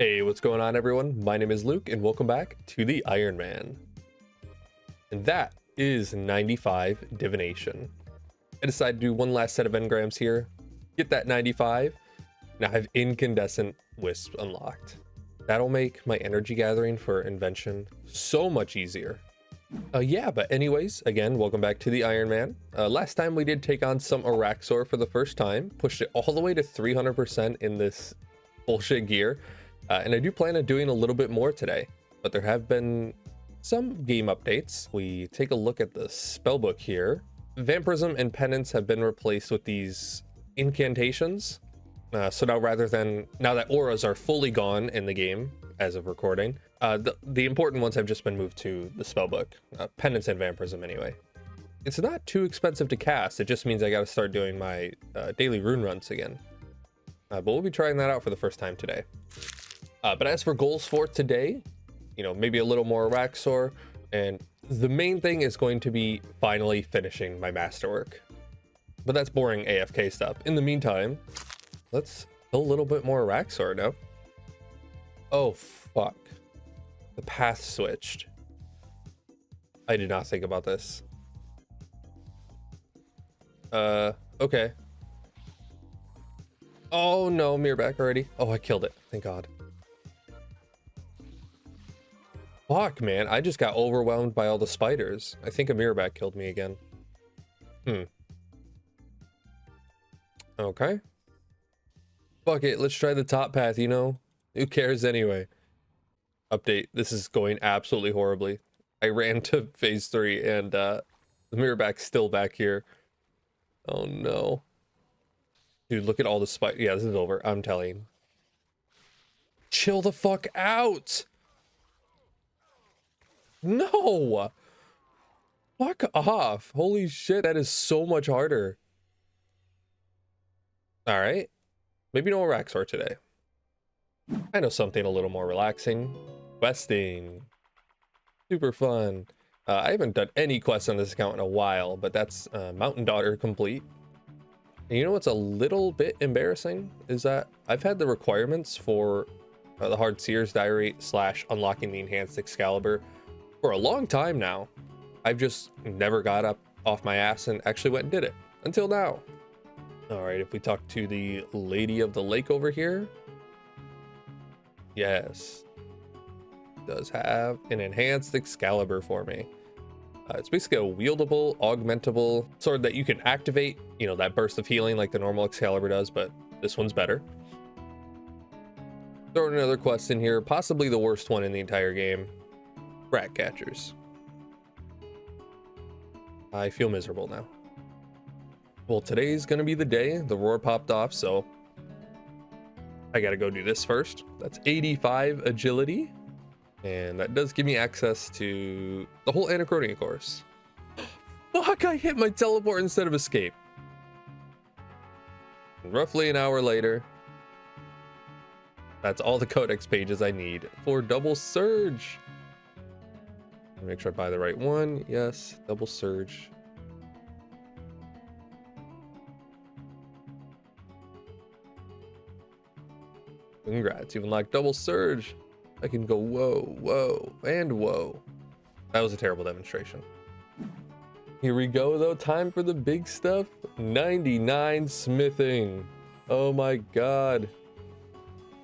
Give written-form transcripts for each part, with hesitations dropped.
Hey, what's going on, everyone? My name is Luke, and welcome back to the Ironman. And that is 95 Divination. I decided to do one last set of engrams here, get that 95. Now I have Incandescent Wisp unlocked. That'll make my energy gathering for Invention so much easier. But anyways, again, welcome back to the Ironman. Last time we did take on some Araxxor for the first time, pushed it all the way to 300% in this bullshit gear. And I do plan on doing a little bit more today, but there have been some game updates. We take a look at the spellbook here. Vampirism and Penance have been replaced with these incantations. So now now that auras are fully gone in the game as of recording, the important ones have just been moved to the spellbook. Penance and Vampirism anyway. It's not too expensive to cast. It just means I got to start doing my daily rune runs again. But we'll be trying that out for the first time today. But as for goals for today, maybe a little more Araxxor, and the main thing is going to be finally finishing my Masterwork. But that's boring AFK stuff. In the meantime, let's kill a little bit more Araxxor now. Oh, fuck. The path switched. I did not think about this. Okay. Oh no, mirror back already. Oh, I killed it. Thank God. Fuck, man. I just got overwhelmed by all the spiders. I think a mirrorback killed me again. Okay. Fuck it. Let's try the top path, Who cares anyway? Update. This is going absolutely horribly. I ran to phase 3 and the mirrorback's still back here. Oh no. Dude, look at all the spiders. Yeah, this is over. I'm telling you. Chill the fuck out! No! Fuck off. Holy shit, that is so much harder. Alright. Maybe no Araxxor today. I know something a little more relaxing. Questing. Super fun. I haven't done any quests on this account in a while, but that's Mountain Daughter complete. And you know what's a little bit embarrassing? Is that I've had the requirements for the Hard Seer's Diary / unlocking the Enhanced Excalibur for a long time now. I've just never got up off my ass and actually went and did it until now. All right, if we talk to the Lady of the Lake over here, yes, does have an Enhanced Excalibur for me. It's basically a wieldable, augmentable sword that you can activate, that burst of healing like the normal Excalibur does, but this one's better. Throwing another quest in here, possibly the worst one in the entire game. Rat catchers. I feel miserable now. Well, today's gonna be the day. The roar popped off, so I gotta go do this first. That's 85 agility, and that does give me access to the whole Anachronia course. Fuck, I hit my teleport instead of escape. And roughly an hour later, that's all the codex pages I need for double surge. Make sure I buy the right one. Yes, double surge. Congrats, you've unlocked double surge. I can go whoa, whoa, and whoa. That was a terrible demonstration. Here we go though, time for the big stuff. 99 smithing. Oh my God.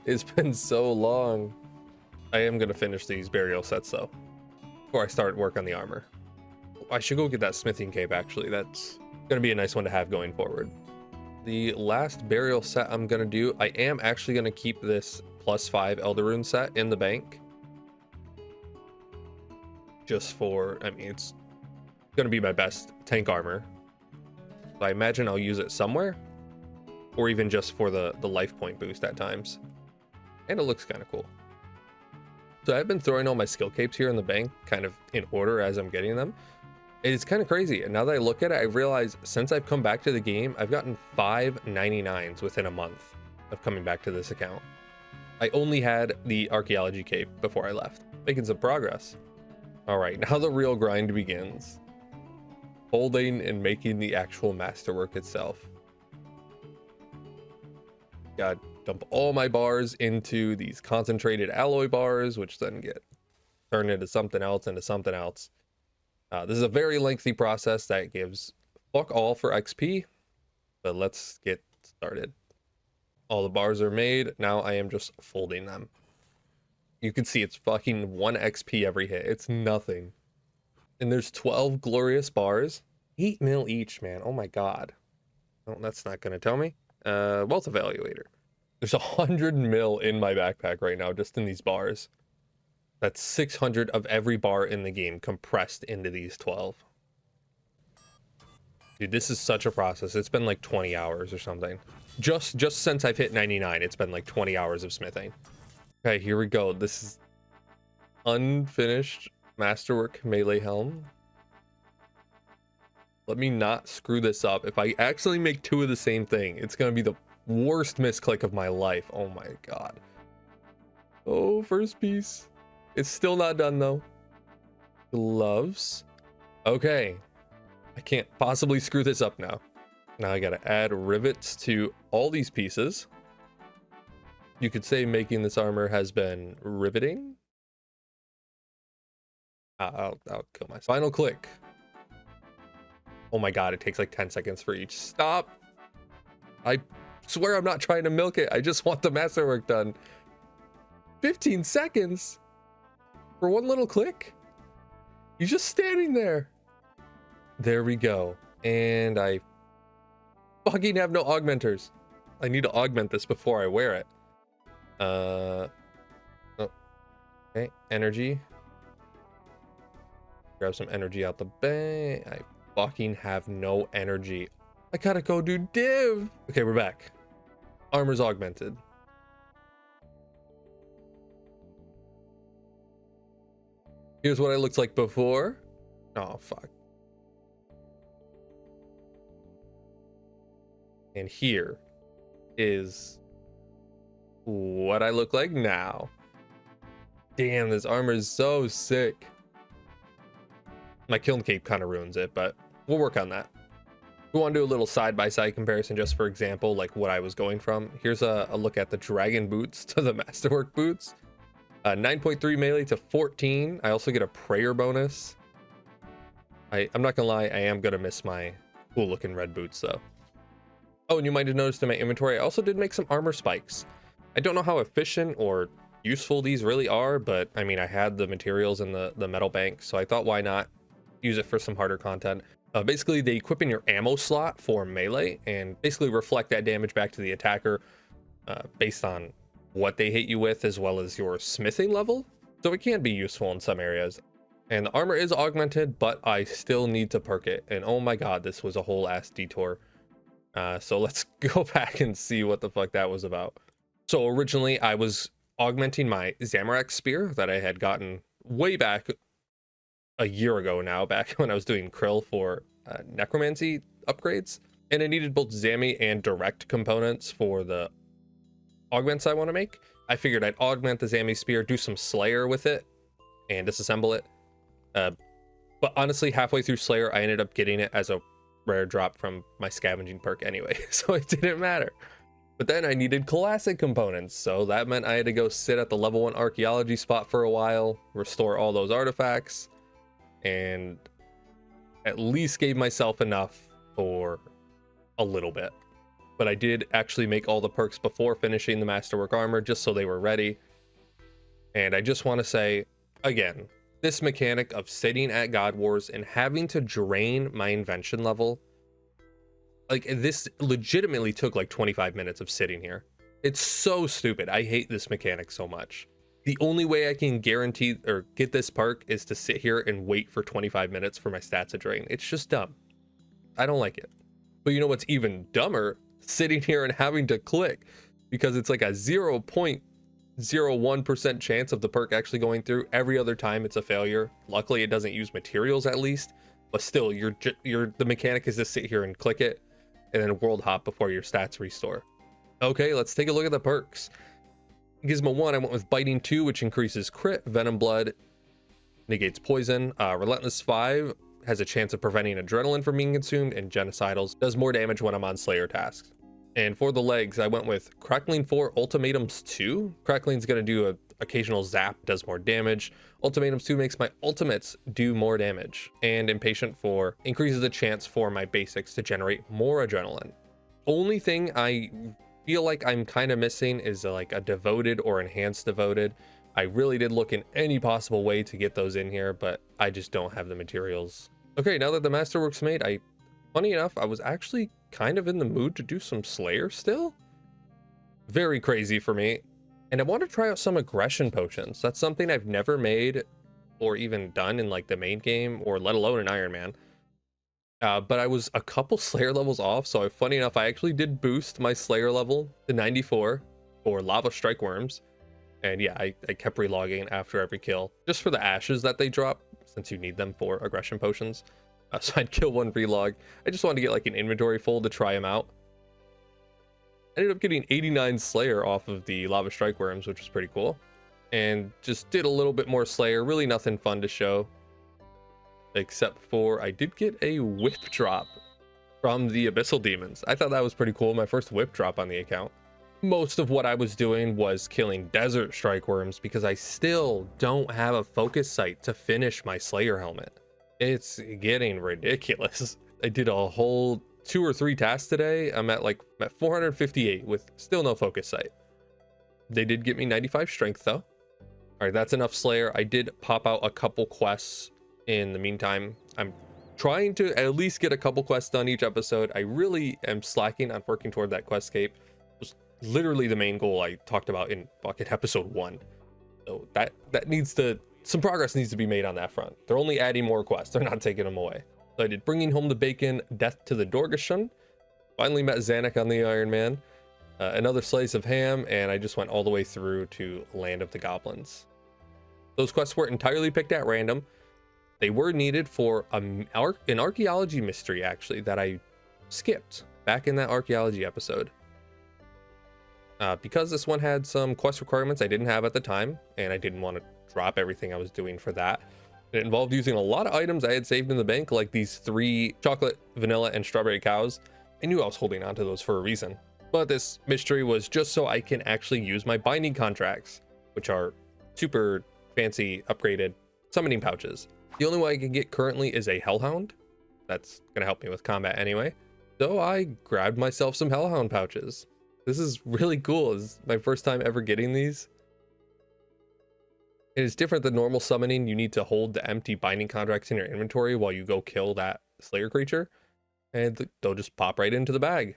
It's been so long. I am gonna finish these burial sets though, before I start work on the armor. I should go get that smithing cape actually. That's gonna be a nice one to have going forward. The last burial set I'm gonna do, I am actually gonna keep this +5 Elder Rune set in the bank. Just for, it's gonna be my best tank armor. So I imagine I'll use it somewhere, or even just for the life point boost at times. And it looks kind of cool. So I've been throwing all my skill capes here in the bank kind of in order as I'm getting them. It's kind of crazy. And now that I look at it, I realize since I've come back to the game, I've gotten 5 99s within a month of coming back to this account. I only had the archaeology cape before I left. Making some progress. All right, now the real grind begins. Holding and making the actual masterwork itself. God dump all my bars into these concentrated alloy bars, which then get turned into something else, this is a very lengthy process that gives fuck all for XP, but let's get started. All the bars are made. Now I am just folding them. You can see it's fucking 1 XP every hit. It's nothing. And there's 12 glorious bars. 8 mil each, man. Oh my god. Oh, that's not going to tell me. Wealth evaluator. There's 100 mil in my backpack right now, just in these bars. That's 600 of every bar in the game compressed into these 12. Dude, this is such a process. It's been like 20 hours or something. Just since I've hit 99, it's been like 20 hours of smithing. Okay, here we go. This is unfinished Masterwork melee helm. Let me not screw this up. If I actually make 2 of the same thing, it's gonna be the worst misclick of my life. Oh my god. Oh, first piece. It's still not done though. Gloves. Okay. I can't possibly screw this up now. Now I gotta add rivets to all these pieces. You could say making this armor has been riveting. I'll kill myself. Final click. Oh my god, it takes like 10 seconds for each. Stop. I swear I'm not trying to milk it. I just want the masterwork done. 15 seconds for one little click? He's just standing there. There we go. And I fucking have no augmenters. I need to augment this before I wear it. Oh. Okay, energy. Grab some energy out the bag. I fucking have no energy. I gotta go do div. Okay, we're back. Armor's augmented. Here's what I looked like before. Oh, fuck. And here is what I look like now. Damn, this armor is so sick. My kiln cape kind of ruins it, but we'll work on that. We want to do a little side-by-side comparison just for example, like what I was going from. Here's a look at the dragon boots to the masterwork boots. 9.3 melee to 14. I also get a prayer bonus. I'm not gonna lie, I am gonna miss my cool looking red boots though. Oh, and you might have noticed in my inventory, I also did make some armor spikes. I don't know how efficient or useful these really are, but I mean, I had the materials in the metal bank, so I thought why not use it for some harder content. Basically, they equip in your ammo slot for melee and basically reflect that damage back to the attacker based on what they hit you with, as well as your smithing level. So it can be useful in some areas. And the armor is augmented, but I still need to perk it. And oh my god, this was a whole ass detour. So let's go back and see what the fuck that was about. So originally I was augmenting my Zamorak spear that I had gotten way back a year ago now, back when I was doing krill for necromancy upgrades. And I needed both Zami and direct components for the augments I want to make. I figured I'd augment the Zami spear, do some Slayer with it, and disassemble it. But honestly, halfway through Slayer, I ended up getting it as a rare drop from my scavenging perk anyway, so it didn't matter. But then I needed classic components, so that meant I had to go sit at the level 1 archaeology spot for a while, restore all those artifacts, and at least gave myself enough for a little bit. But I did actually make all the perks before finishing the Masterwork armor, just so they were ready. And I just want to say, again, this mechanic of sitting at God Wars and having to drain my invention level, like this legitimately took like 25 minutes of sitting here. It's so stupid. I hate this mechanic so much. The only way I can guarantee or get this perk is to sit here and wait for 25 minutes for my stats to drain. It's just dumb. I don't like it. But you know what's even dumber? Sitting here and having to click, because it's like a 0.01% chance of the perk actually going through. Every other time it's a failure. Luckily it doesn't use materials at least, but still the mechanic is to sit here and click it and then world hop before your stats restore. Okay, let's take a look at the perks. Gizmo 1, I went with Biting 2, which increases crit. Venom Blood negates poison. Relentless 5 has a chance of preventing adrenaline from being consumed, and Genocidals does more damage when I'm on Slayer tasks. And for the legs, I went with Crackling 4 Ultimatums 2. Crackling's going to do a occasional zap, does more damage. Ultimatums 2 makes my ultimates do more damage. And Impatient 4 increases the chance for my basics to generate more adrenaline. Only thing I feel like I'm kind of missing is like a Devoted or Enhanced Devoted. I really did look in any possible way to get those in here, but I just don't have the materials. Okay, now that the Masterwork's made, funny enough, I was actually kind of in the mood to do some Slayer still. Very crazy for me. And I want to try out some aggression potions. That's something I've never made or even done in like the main game, or let alone in Iron Man. But I was a couple Slayer levels off, so funny enough, I actually did boost my Slayer level to 94 for Lava Strike Worms. And yeah, I kept relogging after every kill, just for the ashes that they drop, since you need them for aggression potions. So I'd kill one, relog. I just wanted to get like an inventory full to try them out. I ended up getting 89 Slayer off of the Lava Strike Worms, which was pretty cool. And just did a little bit more Slayer, really nothing fun to show. Except for I did get a whip drop from the Abyssal Demons. I thought that was pretty cool, my first whip drop on the account. Most of what I was doing was killing Desert Strike Worms because I still don't have a focus sight to finish my Slayer helmet. It's getting ridiculous. I did a whole 2 or 3 tasks today. I'm at 458 with still no focus sight. They did get me 95 strength though. All right, that's enough Slayer. I did pop out a couple quests in the meantime. I'm trying to at least get a couple quests done each episode. I really am slacking on working toward that questscape. Literally the main goal I talked about in fucking episode 1. So that needs to, some progress needs to be made on that front. They're only adding more quests, they're not taking them away. So I did Bringing Home the Bacon, Death to the Dorgashun, finally met Zanuck on the Iron Man, another slice of ham, and I just went all the way through to Land of the Goblins. Those quests weren't entirely picked at random. They were needed for an archaeology mystery actually that I skipped back in that archaeology episode. Because this one had some quest requirements I didn't have at the time, and I didn't want to drop everything I was doing for that. It involved using a lot of items I had saved in the bank, like these 3 chocolate, vanilla, and strawberry cows. I knew I was holding on to those for a reason. But this mystery was just so I can actually use my binding contracts, which are super fancy, upgraded summoning pouches. The only way I can get currently is a Hellhound. That's going to help me with combat anyway. So I grabbed myself some Hellhound pouches. This is really cool. It's my first time ever getting these. It is different than normal summoning. You need to hold the empty binding contracts in your inventory while you go kill that Slayer creature, and they'll just pop right into the bag.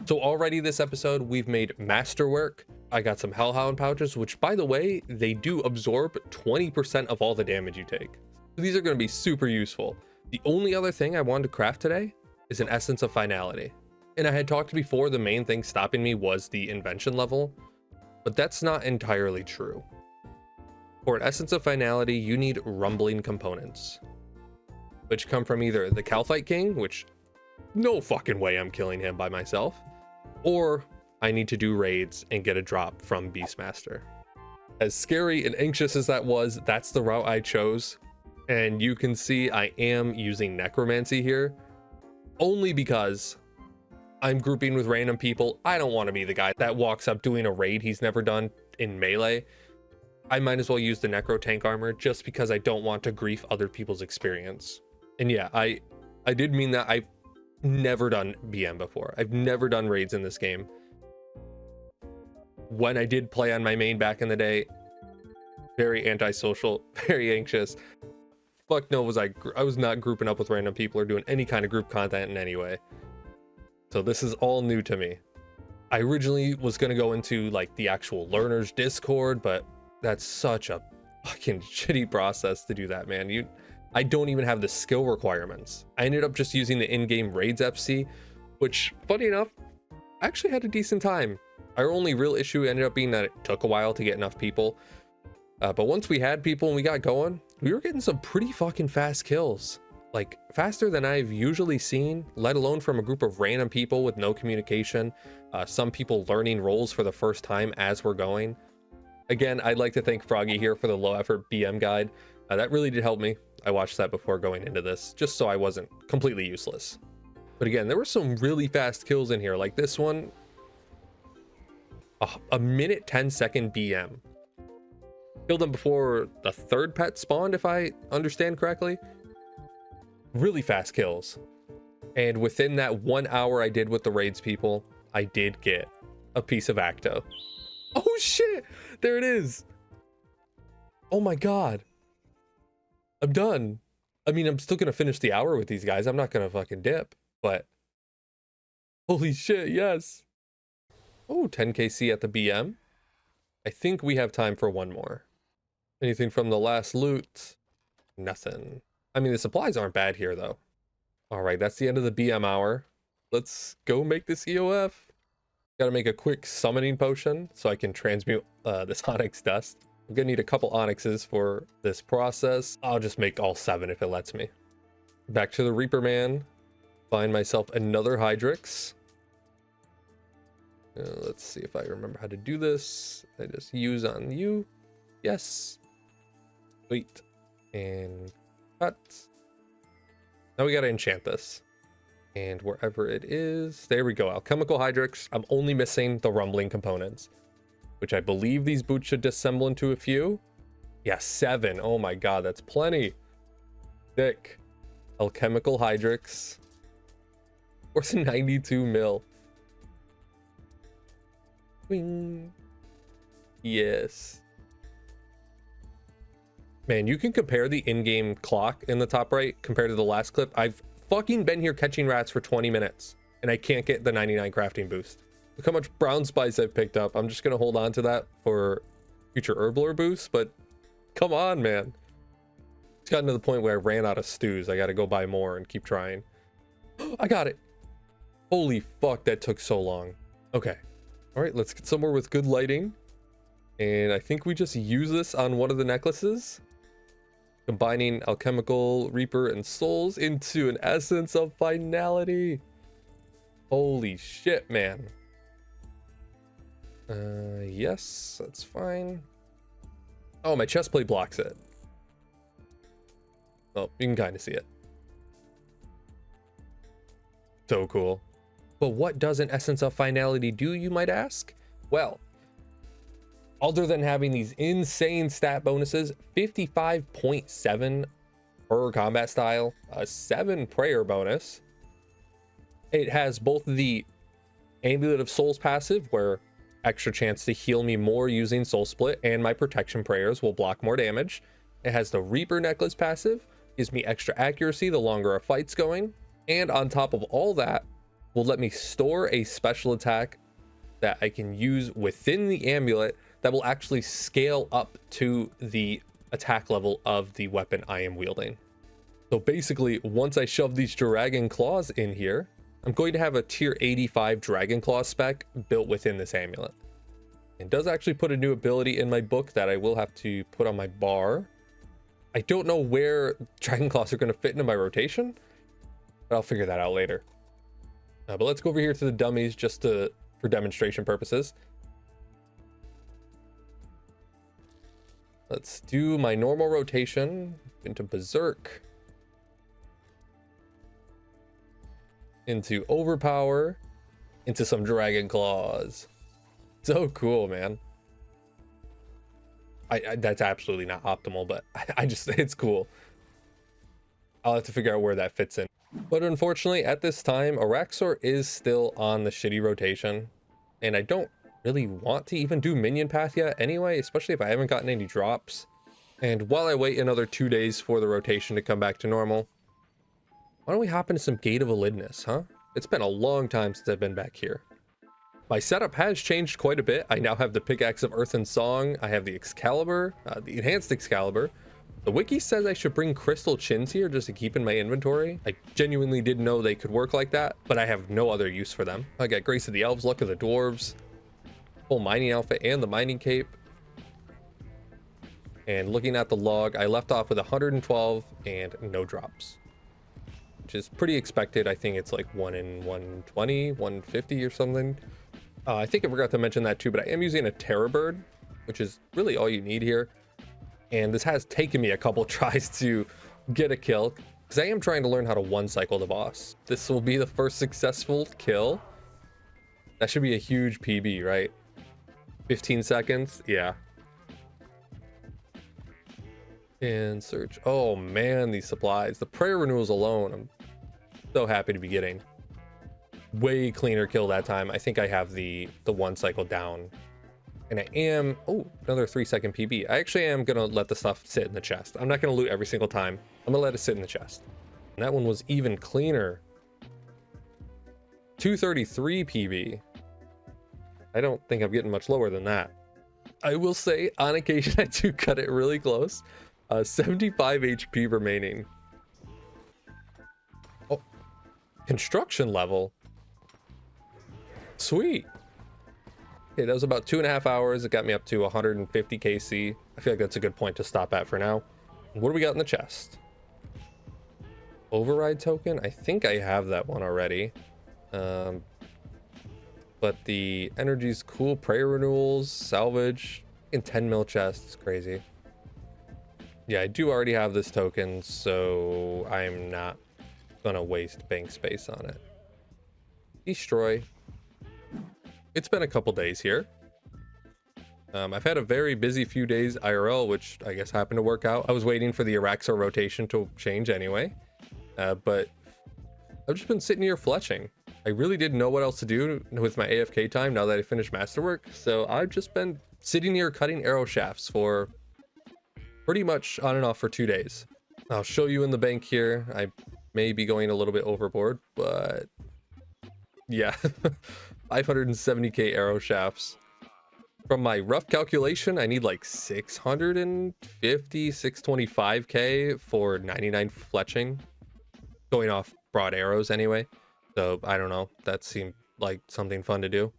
So already this episode, we've made Masterwork. I got some Hellhound pouches, which by the way, they do absorb 20% of all the damage you take. So these are going to be super useful. The only other thing I wanted to craft today is an Essence of Finality. And I had talked before, the main thing stopping me was the invention level, but that's not entirely true. For an Essence of Finality, you need rumbling components, which come from either the Calphite King, which no fucking way I'm killing him by myself, or I need to do raids and get a drop from Beastmaster. As scary and anxious as that was, that's the route I chose. And you can see I am using Necromancy here, only because I'm grouping with random people. I don't want to be the guy that walks up doing a raid he's never done in melee. I might as well use the Necro tank armor just because I don't want to grief other people's experience. And yeah, I did mean that. I've never done BM before. I've never done raids in this game. When I did play on my main back in the day, very antisocial, very anxious. Fuck no, I was not grouping up with random people or doing any kind of group content in any way. So this is all new to me. I originally was going to go into like the actual learners Discord, but that's such a fucking shitty process to do that, man. I don't even have the skill requirements. I ended up just using the in-game raids FC, which funny enough, I actually had a decent time. Our only real issue ended up being that it took a while to get enough people. But once we had people and we got going, we were getting some pretty fucking fast kills. Like faster than I've usually seen, let alone from a group of random people with no communication. Some people learning roles for the first time as we're going. Again, I'd like to thank Froggy here for the low effort BM guide. That really did help me. I watched that before going into this, just so I wasn't completely useless. But again, there were some really fast kills in here. Like this one, A minute 10-second BM. Killed them before the third pet spawned, if I understand correctly. Really fast kills. And within that 1 hour I did with the raids people, I did get a piece of Acto. Oh shit! There it is! Oh my god. I'm done. I mean, I'm still gonna finish the hour with these guys. I'm not gonna fucking dip, but... Holy shit, yes! Oh, 10kc at the BM. I think we have time for one more. Anything from the last loot? Nothing. I mean, the supplies aren't bad here, though. All right, that's the end of the BM hour. Let's go make this EOF. Gotta make a quick summoning potion so I can transmute this onyx dust. I'm gonna need a couple onyxes for this process. I'll just make all 7 if it lets me. Back to the Reaper Man. Find myself another Hydrix. Let's see if I remember how to do this. I just use on you. Yes. Sweet. And cut. Now we gotta enchant this. And wherever it is, there we go. Alchemical Hydrix. I'm only missing the rumbling components, which I believe these boots should disassemble into a few. Yeah, 7. Oh my god, that's plenty. Thick. Alchemical Hydrix. Worth 92 mil. Wing. Yes. Man, you can compare the in-game clock in the top right compared to the last clip. I've fucking been here catching rats for 20 minutes and I can't get the 99 crafting boost. Look how much brown spice I've picked up. I'm just gonna hold on to that for future herbler boosts, but come on, man. It's gotten to the point where I ran out of stews. I gotta go buy more and keep trying. I got it. Holy fuck, that took so long. Okay. All right, let's get somewhere with good lighting. And I think we just use this on one of the necklaces. Combining Alchemical Reaper and Souls into an essence of Finality. Holy shit, man. Yes, that's fine. Oh, my chest plate blocks it. Oh, you can kind of see it. So cool. But what does an essence of Finality do, you might ask? Well, other than having these insane stat bonuses, 55.7 per combat style, a 7 prayer bonus. It has both the Amulet of Souls passive, where extra chance to heal me more using Soul Split, and my protection prayers will block more damage. It has the Reaper necklace passive, gives me extra accuracy the longer a fight's going. And on top of all that, will let me store a special attack that I can use within the amulet that will actually scale up to the attack level of the weapon I am wielding. So basically, once I shove these Dragon Claws in here, I'm going to have a tier 85 Dragon Claw spec built within this amulet. It does actually put a new ability in my book that I will have to put on my bar. I don't know where Dragon Claws are going to fit into my rotation, but I'll figure that out later. But let's go over here to the dummies just for demonstration purposes. Let's do my normal rotation into Berserk, into Overpower, into some Dragon Claws. So cool, man. That's absolutely not optimal, but I just, it's cool. I'll have to figure out where that fits in. But unfortunately, at this time, Araxxor is still on the shitty rotation, and I don't really want to even do minion path yet anyway, especially if I haven't gotten any drops. And while I wait another 2 days for the rotation to come back to normal, why don't we hop into some Gate of Elidinis, huh? It's been a long time since I've been back here. My setup has changed quite a bit. I now have the Pickaxe of Earth and Song. I have the Excalibur, the Enhanced Excalibur. The wiki says I should bring crystal chins here just to keep in my inventory. I genuinely didn't know they could work like that, but I have no other use for them. I got Grace of the Elves, Luck of the Dwarves, full mining outfit and the mining cape. And looking at the log, I left off with 112 and no drops, which is pretty expected. I think it's like 1 in 120, 150 or something. I think I forgot to mention that too, but I am using a Terror Bird, which is really all you need here. And this has taken me a couple tries to get a kill, because I am trying to learn how to one cycle the boss. This will be the first successful kill. That should be a huge PB, right? 15 seconds. Yeah. And search. Oh man, these supplies. The prayer renewals alone, I'm so happy to be getting. Way cleaner kill that time. I think I have the 1 cycle down. And I am, oh, another 3-second PB. I actually am gonna let the stuff sit in the chest. I'm not gonna loot every single time. I'm gonna let it sit in the chest. And that one was even cleaner. 233 PB. I don't think I'm getting much lower than that. I will say, on occasion, I do cut it really close. 75 HP remaining. Oh, construction level. Sweet. Okay, that was about 2.5 hours. It got me up to 150 KC. I feel like that's a good point to stop at for now. What do we got in the chest? Override token? I think I have that one already. But the energy's cool. Prayer renewals, salvage, and 10 mil chest is crazy. Yeah, I do already have this token, so I'm not gonna waste bank space on it. Destroy. It's been a couple days here. I've had a very busy few days IRL, which I guess happened to work out. I was waiting for the Araxxor rotation to change anyway, but I've just been sitting here fletching. I really didn't know what else to do with my AFK time now that I finished Masterwork, so I've just been sitting here cutting arrow shafts for pretty much on and off for 2 days. I'll show you in the bank here. I may be going a little bit overboard, but yeah, 570k arrow shafts. From my rough calculation, I need like 650, 625k for 99 fletching, going off broad arrows anyway. So I don't know, that seemed like something fun to do.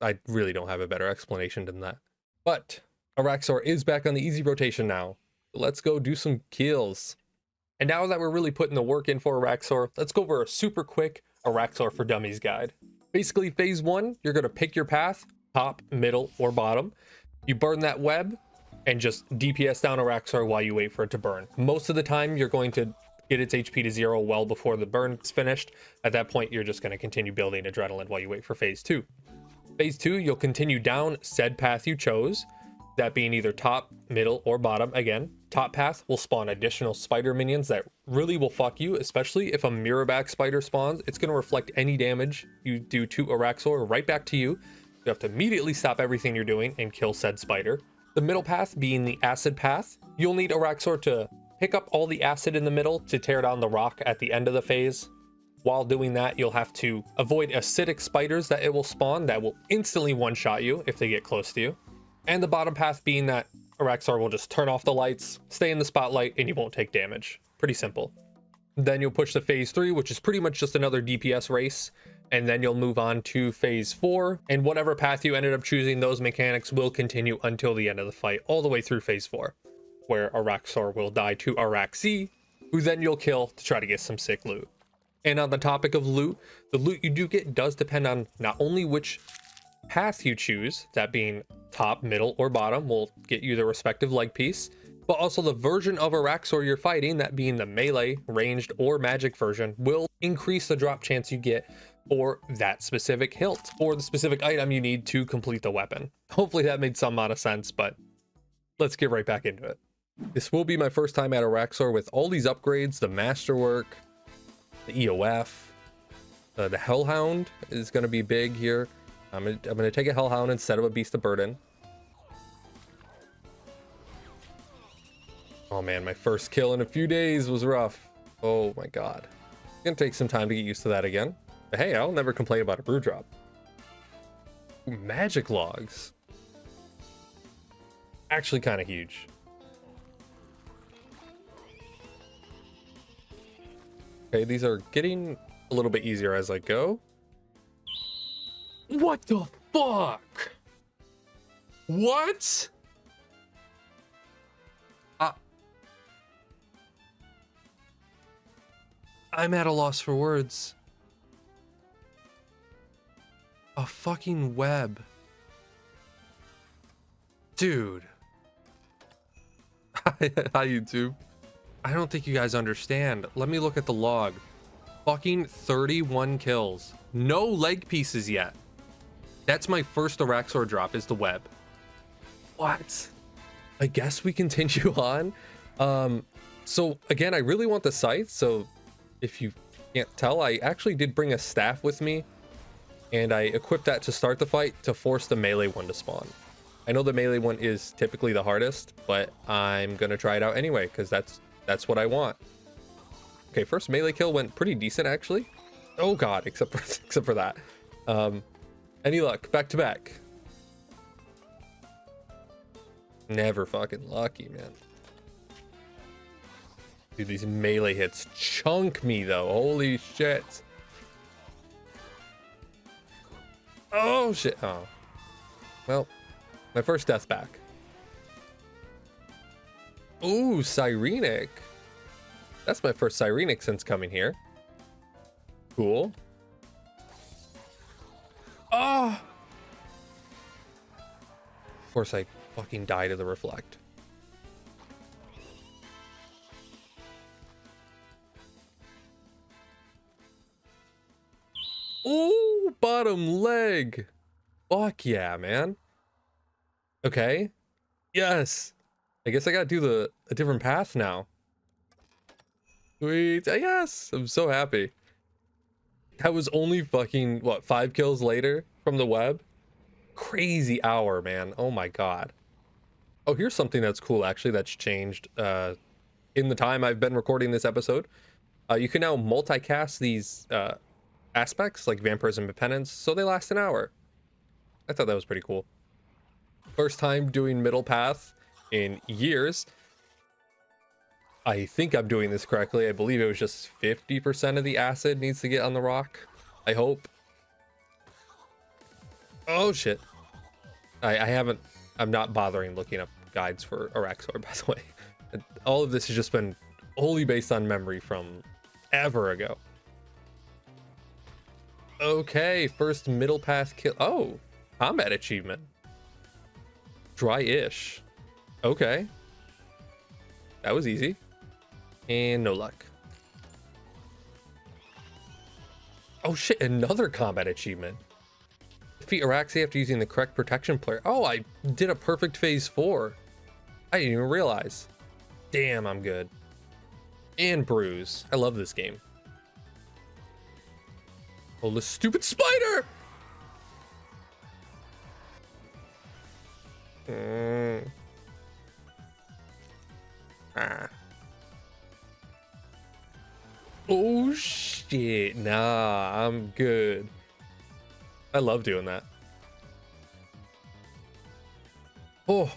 I really don't have a better explanation than that. But Araxxor is back on the easy rotation now. Let's go do some kills. And now that we're really putting the work in for Araxxor, let's go over a super quick Araxxor for Dummies guide. Basically, phase 1, you're going to pick your path, top, middle, or bottom. You burn that web and just DPS down Araxxor while you wait for it to burn. Most of the time, you're going to get its HP to 0 well before the burn is finished. At that point, you're just going to continue building adrenaline while you wait for phase 2. Phase 2, you'll continue down said path you chose, that being either top, middle, or bottom. Again, top path will spawn additional spider minions that really will fuck you, especially if a mirror back spider spawns. It's going to reflect any damage you do to Araxxor right back to you. You have to immediately stop everything you're doing and kill said spider. The middle path being the acid path, you'll need Araxxor to pick up all the acid in the middle to tear down the rock at the end of the phase. While doing that, you'll have to avoid acidic spiders that it will spawn that will instantly one-shot you if they get close to you. And the bottom path being that Araxxor will just turn off the lights, stay in the spotlight, and you won't take damage. Pretty simple. Then you'll push to phase 3, which is pretty much just another DPS race. And then you'll move on to phase 4. And whatever path you ended up choosing, those mechanics will continue until the end of the fight, all the way through phase 4, where Araxxor will die to Araxxi, who then you'll kill to try to get some sick loot. And on the topic of loot, the loot you do get does depend on not only which path you choose, that being top, middle, or bottom, will get you the respective leg piece, but also the version of Araxxor you're fighting, that being the melee, ranged, or magic version, will increase the drop chance you get for that specific hilt, or the specific item you need to complete the weapon. Hopefully that made some amount of sense, but let's get right back into it. This will be my first time at Araxxor with all these upgrades, the Masterwork, the EOF, the Hellhound is going to be big here. I'm gonna take a Hellhound instead of a Beast of Burden. Oh man, my first kill in a few days was rough. Oh my god. It's gonna take some time to get used to that again. But hey, I'll never complain about a brew drop. Ooh, magic logs. Actually kind of huge. Okay, these are getting a little bit easier as I go. What the fuck? What? I'm at a loss for words. A fucking web. Dude. Hi, YouTube. I don't think you guys understand. Let me look at the log. Fucking 31 kills. No leg pieces yet. That's my first Araxxor drop, is the web. What? I guess we continue on. So again, I really want the scythe. So if you can't tell, I actually did bring a staff with me, and I equipped that to start the fight to force the melee one to spawn. I know the melee one is typically the hardest, but I'm gonna try it out anyway because that's what I want. Okay, first melee kill went pretty decent actually. Oh god, except for that. Any luck? Back to back. Never fucking lucky, man. Dude, these melee hits chunk me though. Holy shit. Oh shit. Oh. Well, my first death back. Ooh, Sirenic. That's my first Sirenic since coming here. Cool. Oh! Of course I fucking die to the reflect. Ooh, bottom leg. Fuck yeah, man. Okay. Yes. I guess I gotta do a different path now. Sweet. Yes. I'm so happy. That was only fucking, what, 5 kills later from the web? Crazy hour, man. Oh my god. Oh, here's something that's cool, actually, that's changed in the time I've been recording this episode. You can now multicast these aspects, like Vampirism and Penance, so they last an hour. I thought that was pretty cool. First time doing middle path in years. I think I'm doing this correctly. I believe it was just 50% of the acid needs to get on the rock. I hope. Oh shit. I'm not bothering looking up guides for Araxxor, by the way. All of this has just been wholly based on memory from ever ago. Okay, first middle path kill. Oh, combat achievement. Dry-ish. Okay. That was easy. And no luck. Oh shit, another combat achievement. Defeat Araxxor after using the correct protection player. Oh, I did a perfect phase 4. I didn't even realize. Damn, I'm good. And bruise. I love this game. Oh, the stupid spider! Ah. Oh shit, nah, I'm good. I love doing that. Oh,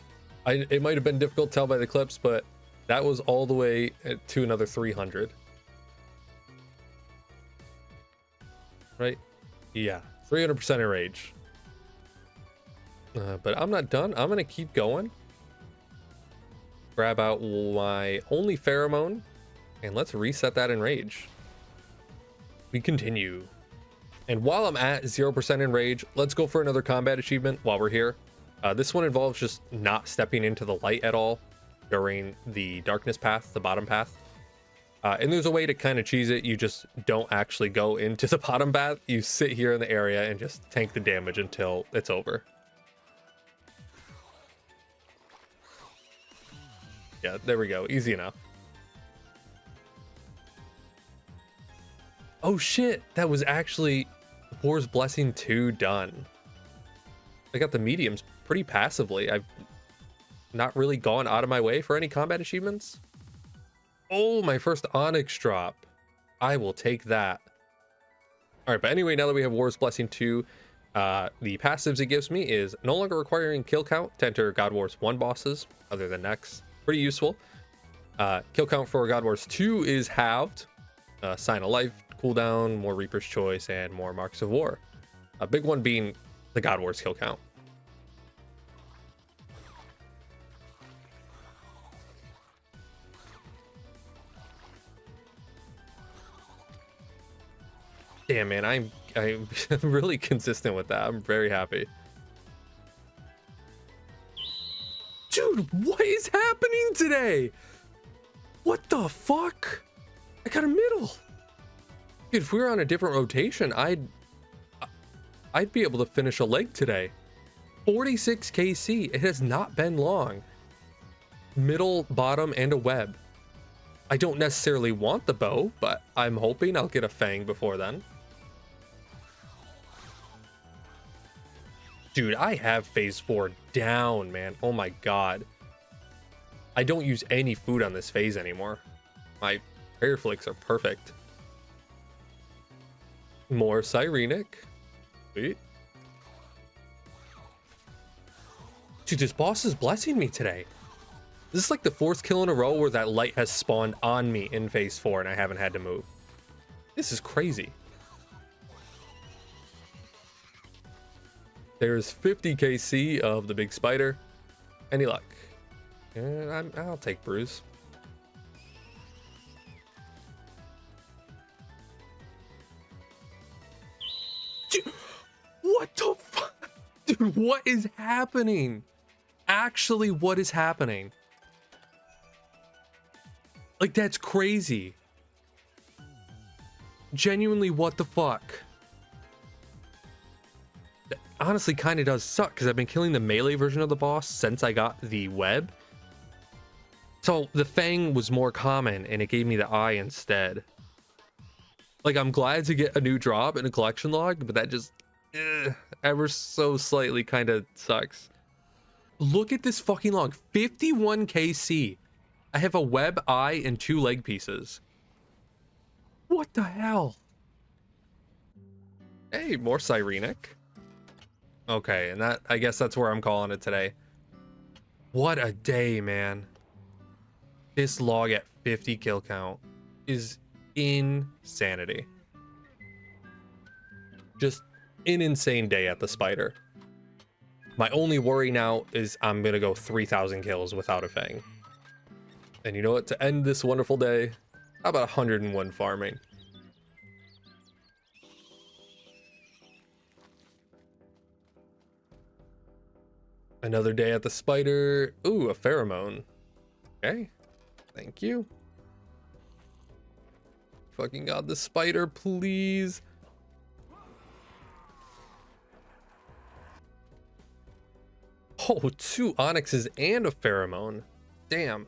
it might have been difficult to tell by the clips, but that was all the way to another 300. Right? Yeah, 300% in rage. But I'm not done. I'm gonna keep going. Grab out my only pheromone, and let's reset that in rage. We continue. And while I'm at 0% in rage, let's go for another combat achievement while we're here. This one involves just not stepping into the light at all during the darkness path, the bottom path. And there's a way to kind of cheese it. You just don't actually go into the bottom path. You sit here in the area and just tank the damage until it's over. Yeah, there we go. Easy enough. Oh shit, that was actually Boar's Blessing 2 done. I got the mediums pretty passively. I've not really gone out of my way for any combat achievements. Oh, my first Onyx drop. I will take that. All right, but anyway, now that we have War's Blessing 2, the passives it gives me is no longer requiring kill count to enter God Wars 1 bosses, other than next. Pretty useful. Kill count for God Wars 2 is halved. Sign of Life cooldown, more Reaper's Choice, and more Marks of War. A big one being the God Wars kill count. Damn, man, I'm really consistent with that. I'm very happy. Dude, what is happening today? What the fuck? I got a middle. Dude, if we were on a different rotation, I'd be able to finish a leg today. 46 KC. It has not been long. Middle, bottom, and a web. I don't necessarily want the bow, but I'm hoping I'll get a fang before then. Dude, I have phase 4 down, man. Oh my god. I don't use any food on this phase anymore. My prayer flicks are perfect. More Sirenic. Sweet. Dude, this boss is blessing me today. This is like the 4th kill in a row where that light has spawned on me in phase 4 and I haven't had to move. This is crazy. There's 50 KC of the big spider. Any luck? And I'll take bruise. Dude, what the fuck? Dude, what is happening? Actually, what is happening? Like, that's crazy. Genuinely, what the fuck? That honestly kind of does suck, because I've been killing the melee version of the boss since I got the web. So the fang was more common, and it gave me the eye instead. Like, I'm glad to get a new drop in a collection log, but that just ever so slightly kind of sucks. Look at this fucking log. 51 KC. I have a web, eye, and 2 leg pieces. What the hell? Hey, more Sirenic. Okay, and that, I guess that's where I'm calling it today. What a day, man. This log at 50 kill count is insanity. Just an insane day at the spider. My only worry now is I'm gonna go 3,000 kills without a fang. And you know what? To end this wonderful day, how about 101 farming? Another day at the spider. Ooh, a pheromone. Okay. Thank you. Fucking god, the spider, please. Oh, 2 onyxes and a pheromone. Damn.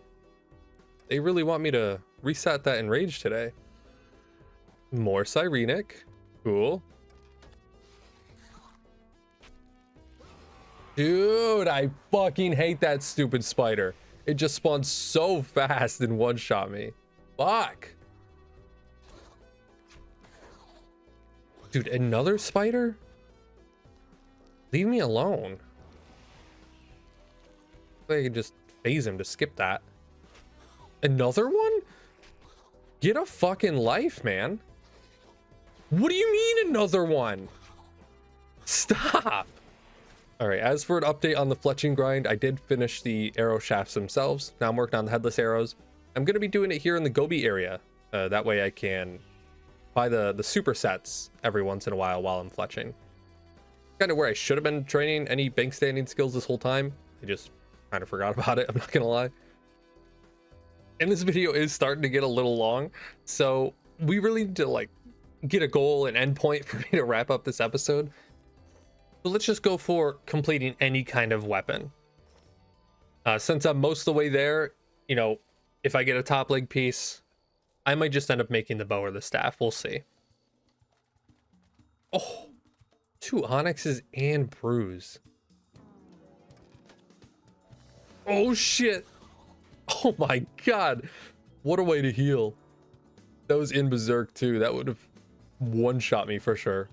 They really want me to reset that in rage today. More Sirenic. Cool. Dude, I fucking hate that stupid spider. It just spawned so fast and one-shot me. Fuck. Dude, another spider? Leave me alone. I can just phase him to skip that. Another one? Get a fucking life, man. What do you mean another one? Stop. All right, as for an update on the fletching grind, I did finish the arrow shafts themselves. Now I'm working on the headless arrows. I'm going to be doing it here in the Gobi area. That way I can buy the supersets every once in a while I'm fletching. Kind of where I should have been training any bank standing skills this whole time. I just kind of forgot about it, I'm not going to lie. And this video is starting to get a little long, so we really need to like get a goal and endpoint for me to wrap up this episode. So let's just go for completing any kind of weapon. Since I'm most of the way there, you know, if I get a top leg piece, I might just end up making the bow or the staff. We'll see. Oh, 2 onyxes and bruise. Oh shit. Oh my god. What a way to heal. That was in Berserk too. That would have one-shot me for sure.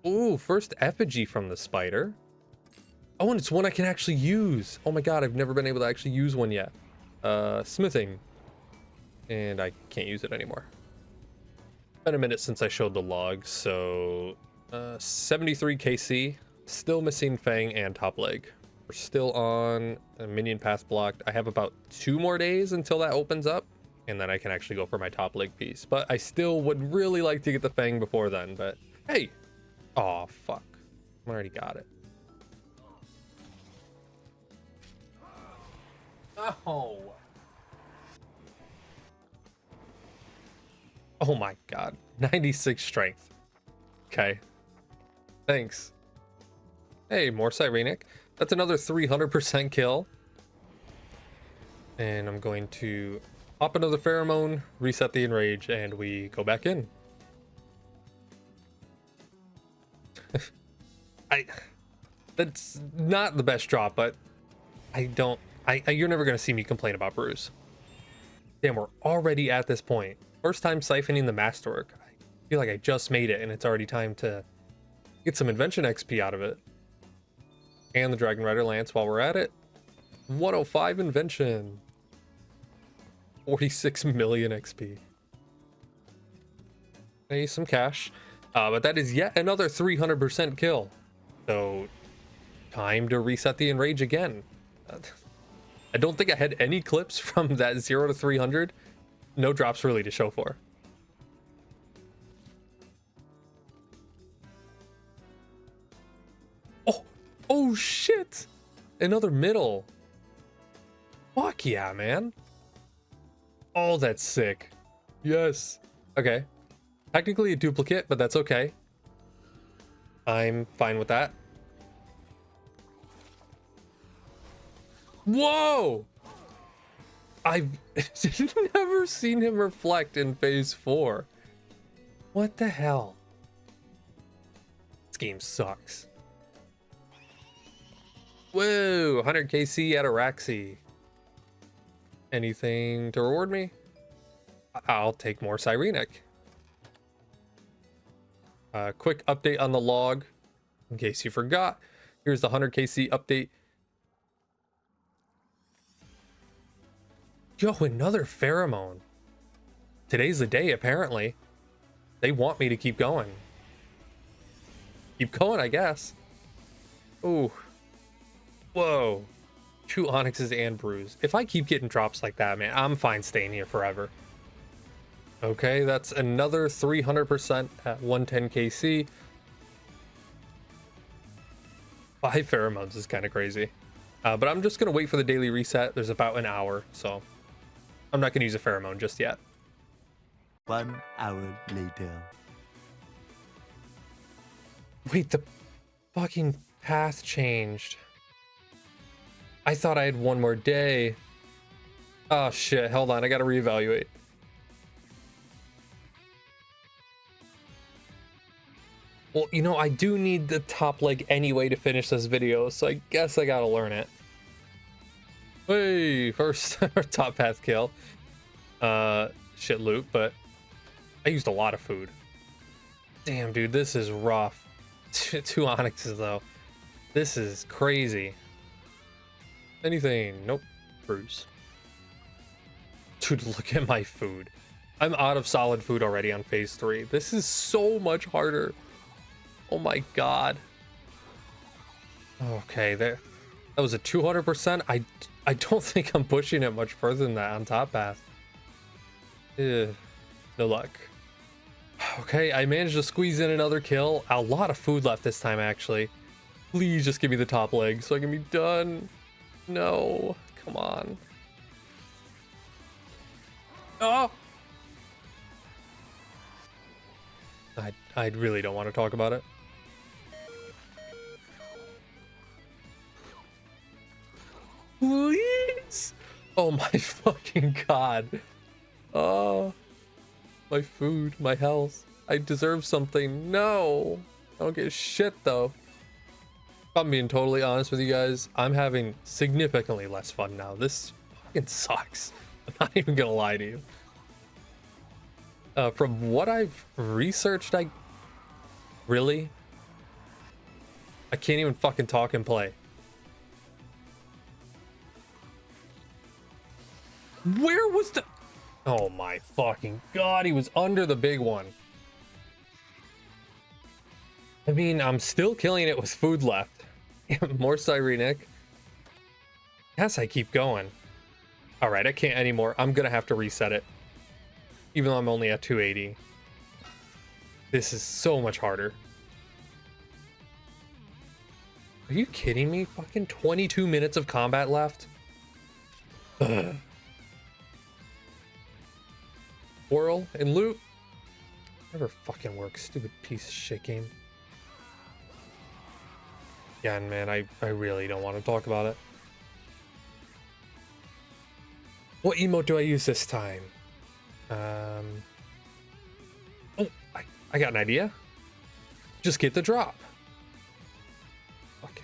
Ooh, first effigy from the spider. Oh, and it's one I can actually use. Oh my god, I've never been able to actually use one yet. Smithing. And I can't use it anymore. Been a minute since I showed the log, so 73 KC. Still missing Fang and top leg. We're still on a minion path blocked. I have about 2 more days until that opens up, and then I can actually go for my top leg piece. But I still would really like to get the Fang before then, but hey. Oh, fuck. I already got it. Oh. Oh my god. 96 strength. Okay. Thanks. Hey, more Sirenic. That's another 300% kill. And I'm going to pop another pheromone, reset the enrage, and we go back in. That's not the best drop, but you're never gonna see me complain about Bruise. Damn, we're already at this point. First time siphoning the Masterwork. I feel like I just made it and it's already time to get some invention XP out of it. And the Dragon Rider Lance while we're at it. 105 invention. 46 million XP. Pay some cash. But that is yet another 300% kill. So, time to reset the enrage again. I don't think I had any clips from that 0 to 300. No drops really to show for. Oh shit! Another middle. Fuck yeah, man. Oh, that's sick. Yes. Okay. Technically a duplicate, but that's okay. I'm fine with that. Whoa! I've never seen him reflect in phase 4. What the hell? This game sucks. Whoa, 100 KC at Araxxor. Anything to reward me? I'll take more Sirenic. Quick update on the log, in case you forgot. Here's the 100 KC update. Yo, another pheromone. Today's the day, apparently. They want me to keep going. Keep going, I guess. Ooh. Whoa. 2 Onyxes and Bruise. If I keep getting drops like that, man, I'm fine staying here forever. Okay, that's another 300% at 110 KC. 5 pheromones is kind of crazy. But I'm just going to wait for the daily reset. There's about an hour, so I'm not going to use a pheromone just yet. 1 hour later. Wait, the fucking path changed. I thought I had one more day. Oh shit, hold on, I gotta reevaluate. Well, you know, I do need the top leg anyway to finish this video, so I guess I gotta learn it. Hey, first top path kill. Shit loot, but I used a lot of food. Damn, dude, this is rough. 2 Onyxes, though. This is crazy. Anything? Nope. Bruise. Dude, look at my food. I'm out of solid food already on phase 3. This is so much harder. Oh my god. Okay, there. That was a 200%. I don't think I'm pushing it much further than that on top path. Ugh, no luck. Okay, I managed to squeeze in another kill. A lot of food left this time, actually. Please just give me the top leg so I can be done. No, come on. Oh! I really don't want to talk about it. Please! Oh my fucking god. Oh. My food, my health. I deserve something. No! I don't get shit though. If I'm being totally honest with you guys, I'm having significantly less fun now. This fucking sucks. I'm not even gonna lie to you. From what I've researched, I can't even fucking talk and play. Where was the... Oh my fucking god, he was under the big one. I mean, I'm still killing it with food left. More Sirenic. Yes, I keep going. Alright, I can't anymore. I'm gonna have to reset it. Even though I'm only at 280. This is so much harder. Are you kidding me? Fucking 22 minutes of combat left? Ugh. Whirl and loot. Never fucking works. Stupid piece of shit game. Yeah, man, I really don't want to talk about it. What emote do I use this time? Oh, I got an idea. Just get the drop. Okay.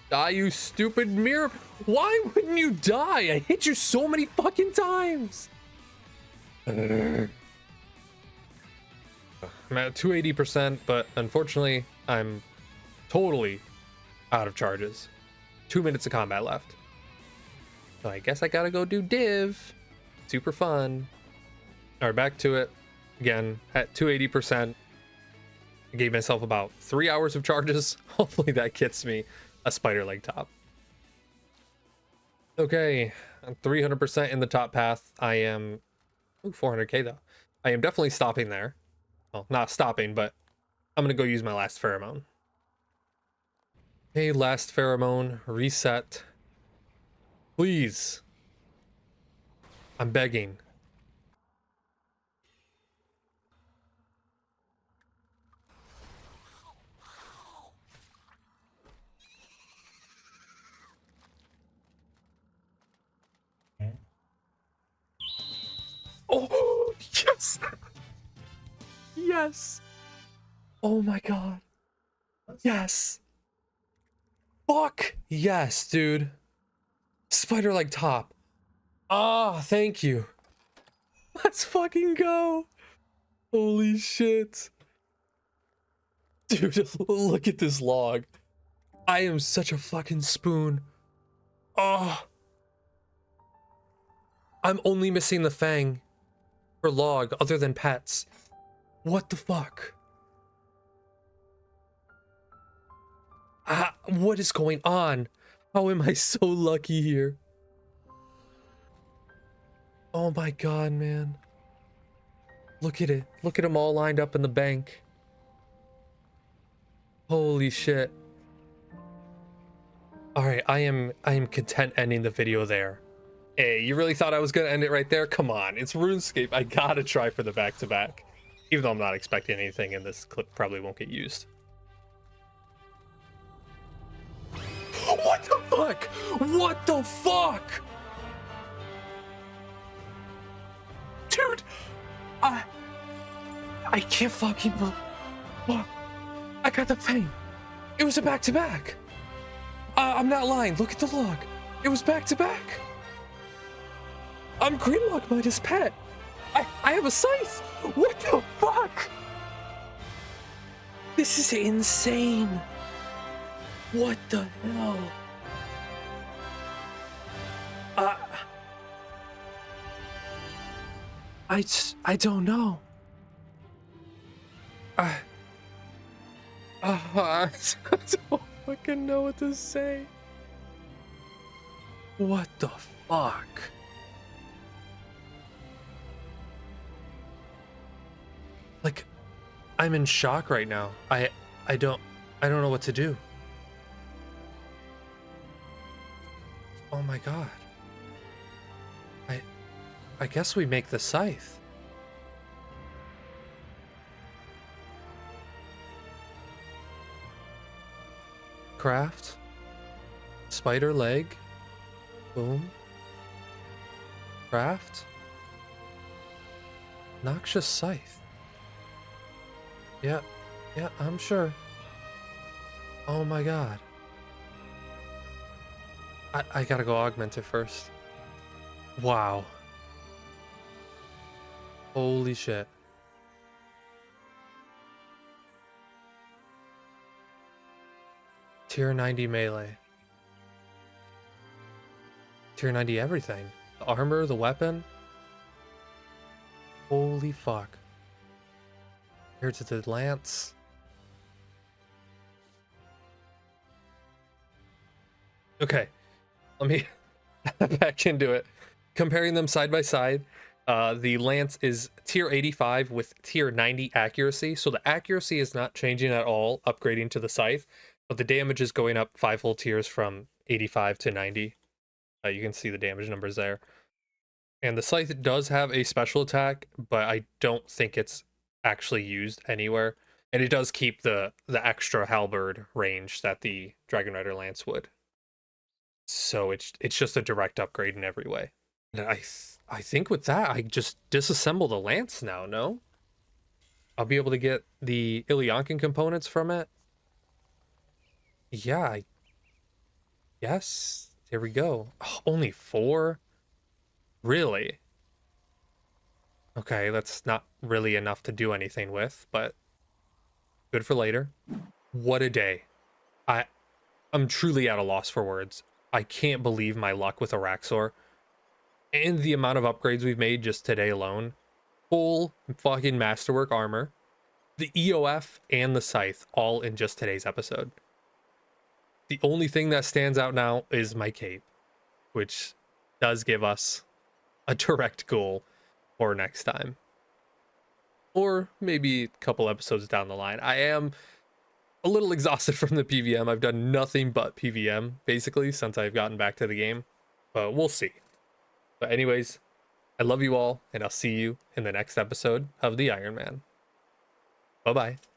Die, you stupid mirror. Why wouldn't you die? I hit you so many fucking times. I'm at 280%, but unfortunately, I'm totally out of charges. 2 minutes of combat left. So I guess I gotta go do div. Super fun. Alright, back to it. Again, at 280%. I gave myself about 3 hours of charges. Hopefully that gets me a spider leg top. Okay, 300% in the top path. I am... Ooh, 400k though. I am definitely stopping there. Well, not stopping, but I'm gonna go use my last pheromone. Hey, last pheromone, reset. Please. I'm begging. Oh, yes! Yes! Oh my god. Yes! Fuck! Yes, dude. Spider leg top. Ah, thank you. Let's fucking go. Holy shit. Dude, look at this log. I am such a fucking spoon. Oh. I'm only missing the fang for log other than pets. What the fuck? What is going on? How am I so lucky here? Oh my god, man. Look at it. Look at them all lined up in the bank. Holy shit. Alright, I am content ending the video there. Hey, you really thought I was gonna end it right there? Come on, it's RuneScape. I gotta try for the back-to-back. Even though I'm not expecting anything in this clip probably won't get used. What the fuck? What the fuck? Dude! I can't fucking believe... I got the thing. It was a back-to-back. I'm not lying. Look at the log. It was back-to-back. I'm Greenlock minus pet. I have a scythe. What the fuck? This is insane. What the hell? I don't know. I don't fucking know what to say. What the fuck? Like, I'm in shock right now. I don't know what to do. Oh my god. I guess we make the scythe. Craft. Spider leg. Boom. Craft. Noxious scythe. Yeah, I'm sure. Oh my god. I gotta go augment it first. Wow. Holy shit. Tier 90 melee. Tier 90 everything. The armor, the weapon. Holy fuck. Here to the lance. Okay, let me back into it. Comparing them side by side, the lance is tier 85 with tier 90 accuracy. So the accuracy is not changing at all, upgrading to the scythe, but the damage is going up 5 whole tiers from 85 to 90. You can see the damage numbers there. And the scythe does have a special attack, but I don't think it's actually used anywhere. And it does keep the extra halberd range that the Dragon Rider Lance would. So it's just a direct upgrade in every way. And I think with that, I just disassemble the lance now, no? I'll be able to get the Ilyankin components from it. Yeah, yes. There we go. Oh, only 4? Really? Okay, that's not really enough to do anything with, but good for later. What a day. I I'm truly at a loss for words. I can't believe my luck with Araxxor and the amount of upgrades we've made just today alone. Full fucking Masterwork armor, the EOF, and the Scythe all in just today's episode. The only thing that stands out now is my cape, which does give us a direct goal for next time. Or maybe a couple episodes down the line. I am a little exhausted from the PVM. I've done nothing but PVM, basically, since I've gotten back to the game. But we'll see. But anyways, I love you all, and I'll see you in the next episode of the Iron Man. Bye-bye.